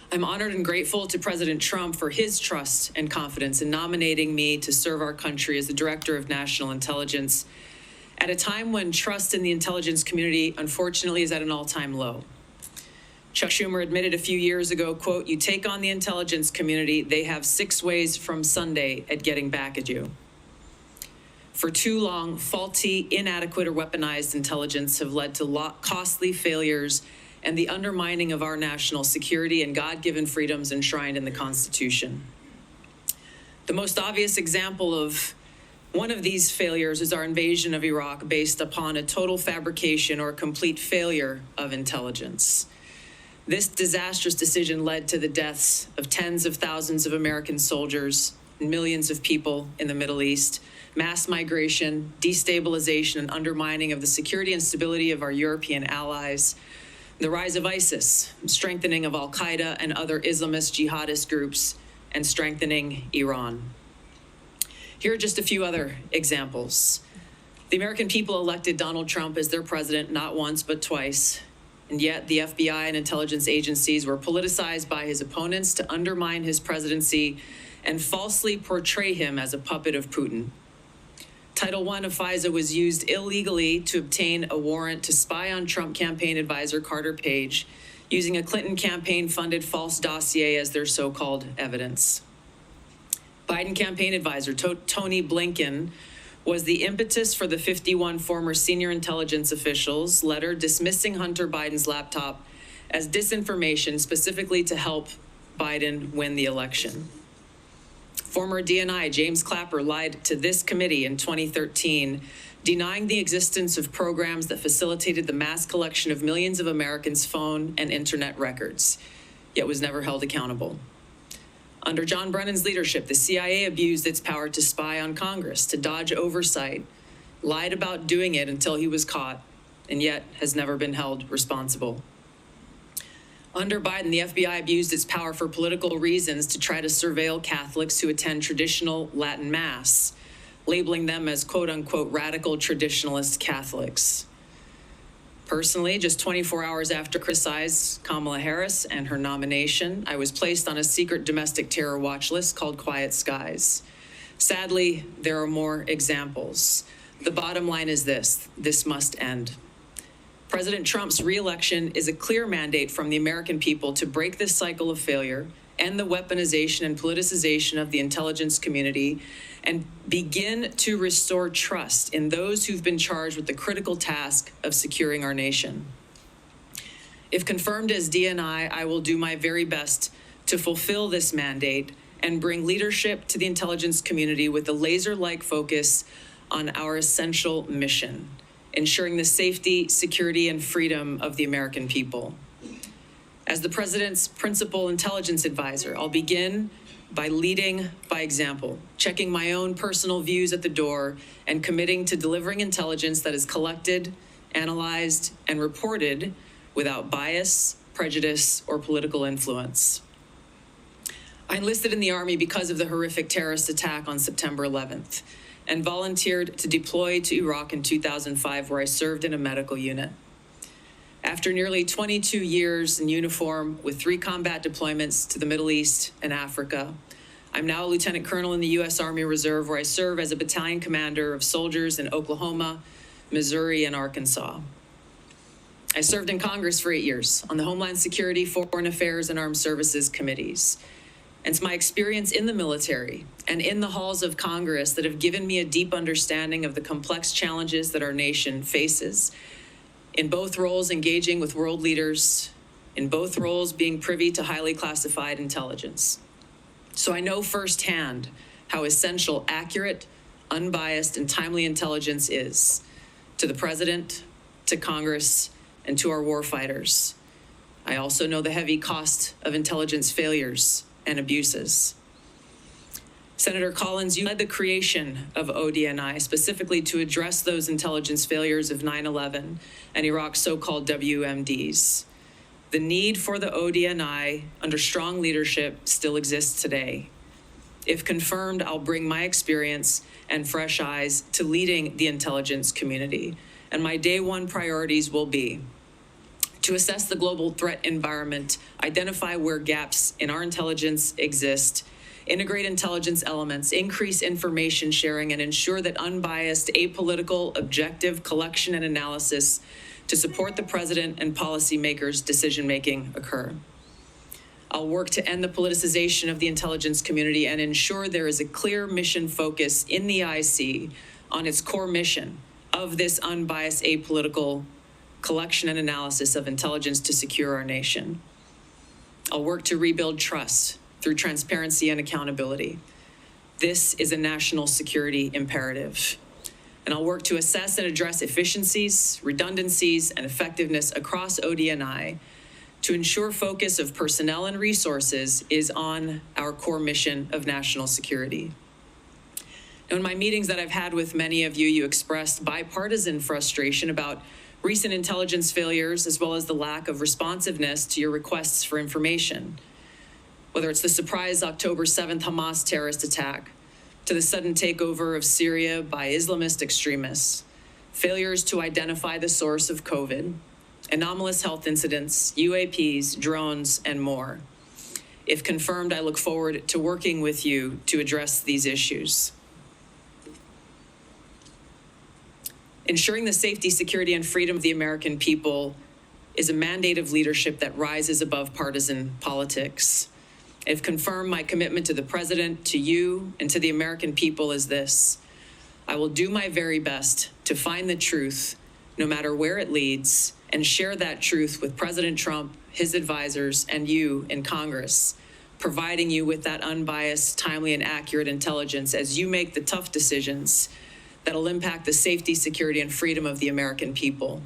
I'm honored and grateful to President Trump for his trust and confidence in nominating me to serve our country as the Director of National Intelligence at a time when trust in the intelligence community, unfortunately, is at an all-time low. Chuck Schumer admitted a few years ago, quote, "You take on the intelligence community, they have 6 ways from Sunday at getting back at you." For too long, faulty, inadequate, or weaponized intelligence have led to costly failures and the undermining of our national security and God-given freedoms enshrined in the Constitution. The most obvious example of one of these failures is our invasion of Iraq based upon a total fabrication or complete failure of intelligence. This disastrous decision led to the deaths of tens of thousands of American soldiers and millions of people in the Middle East, mass migration, destabilization, and undermining of the security and stability of our European allies, the rise of ISIS, strengthening of Al-Qaeda and other Islamist jihadist groups, and strengthening Iran. Here are just a few other examples. The American people elected Donald Trump as their president not once but twice, and yet the FBI and intelligence agencies were politicized by his opponents to undermine his presidency and falsely portray him as a puppet of Putin. Title I of FISA was used illegally to obtain a warrant to spy on Trump campaign advisor Carter Page, using a Clinton campaign-funded false dossier as their so-called evidence. Biden campaign advisor Tony Blinken was the impetus for the 51 former senior intelligence officials' letter dismissing Hunter Biden's laptop as disinformation specifically to help Biden win the election. Former DNI James Clapper lied to this committee in 2013, denying the existence of programs that facilitated the mass collection of millions of Americans' phone and internet records, yet was never held accountable. Under John Brennan's leadership, the CIA abused its power to spy on Congress, to dodge oversight, lied about doing it until he was caught, and yet has never been held responsible. Under Biden, the FBI abused its power for political reasons to try to surveil Catholics who attend traditional Latin Mass, labeling them as quote-unquote radical traditionalist Catholics. Personally, just 24 hours after criticized Kamala Harris and her nomination, I was placed on a secret domestic terror watch list called Quiet Skies. Sadly, there are more examples. The bottom line is this must end. President Trump's re-election is a clear mandate from the American people to break this cycle of failure, end the weaponization and politicization of the intelligence community, and begin to restore trust in those who've been charged with the critical task of securing our nation. If confirmed as DNI, I will do my very best to fulfill this mandate and bring leadership to the intelligence community with a laser-like focus on our essential mission: ensuring the safety, security, and freedom of the American people. As the President's principal intelligence advisor, I'll begin by leading by example, checking my own personal views at the door, and committing to delivering intelligence that is collected, analyzed, and reported without bias, prejudice, or political influence. I enlisted in the Army because of the horrific terrorist attack on September 11th. And volunteered to deploy to Iraq in 2005, where I served in a medical unit. After nearly 22 years in uniform with 3 combat deployments to the Middle East and Africa, I'm now a lieutenant colonel in the U.S. Army Reserve, where I serve as a battalion commander of soldiers in Oklahoma, Missouri, and Arkansas. I served in Congress for 8 years on the Homeland Security, Foreign Affairs, and Armed Services committees. And it's my experience in the military and in the halls of Congress that have given me a deep understanding of the complex challenges that our nation faces, in both roles engaging with world leaders, in both roles being privy to highly classified intelligence. So I know firsthand how essential accurate, unbiased, and timely intelligence is to the President, to Congress, and to our warfighters. I also know the heavy cost of intelligence failures and abuses. Senator Collins, you led the creation of ODNI specifically to address those intelligence failures of 9/11 and Iraq's so-called WMDs. The need for the ODNI under strong leadership still exists today. If confirmed, I'll bring my experience and fresh eyes to leading the intelligence community. And my day one priorities will be to assess the global threat environment, identify where gaps in our intelligence exist, integrate intelligence elements, increase information sharing, and ensure that unbiased, apolitical, objective collection and analysis to support the president and policymakers' decision-making occur. I'll work to end the politicization of the intelligence community and ensure there is a clear mission focus in the IC on its core mission of this unbiased, apolitical collection and analysis of intelligence to secure our nation. I'll work to rebuild trust through transparency and accountability. This is a national security imperative. And I'll work to assess and address efficiencies, redundancies, and effectiveness across ODNI to ensure focus of personnel and resources is on our core mission of national security. Now, in my meetings that I've had with many of you, you expressed bipartisan frustration about recent intelligence failures, as well as the lack of responsiveness to your requests for information. Whether it's the surprise October 7th Hamas terrorist attack, to the sudden takeover of Syria by Islamist extremists, failures to identify the source of COVID, anomalous health incidents, UAPs, drones, and more. If confirmed, I look forward to working with you to address these issues. Ensuring the safety, security, and freedom of the American people is a mandate of leadership that rises above partisan politics. If confirmed, my commitment to the president, to you, and to the American people is this: I will do my very best to find the truth, no matter where it leads, and share that truth with President Trump, his advisors, and you in Congress, providing you with that unbiased, timely, and accurate intelligence as you make the tough decisions that'll impact the safety, security, and freedom of the American people.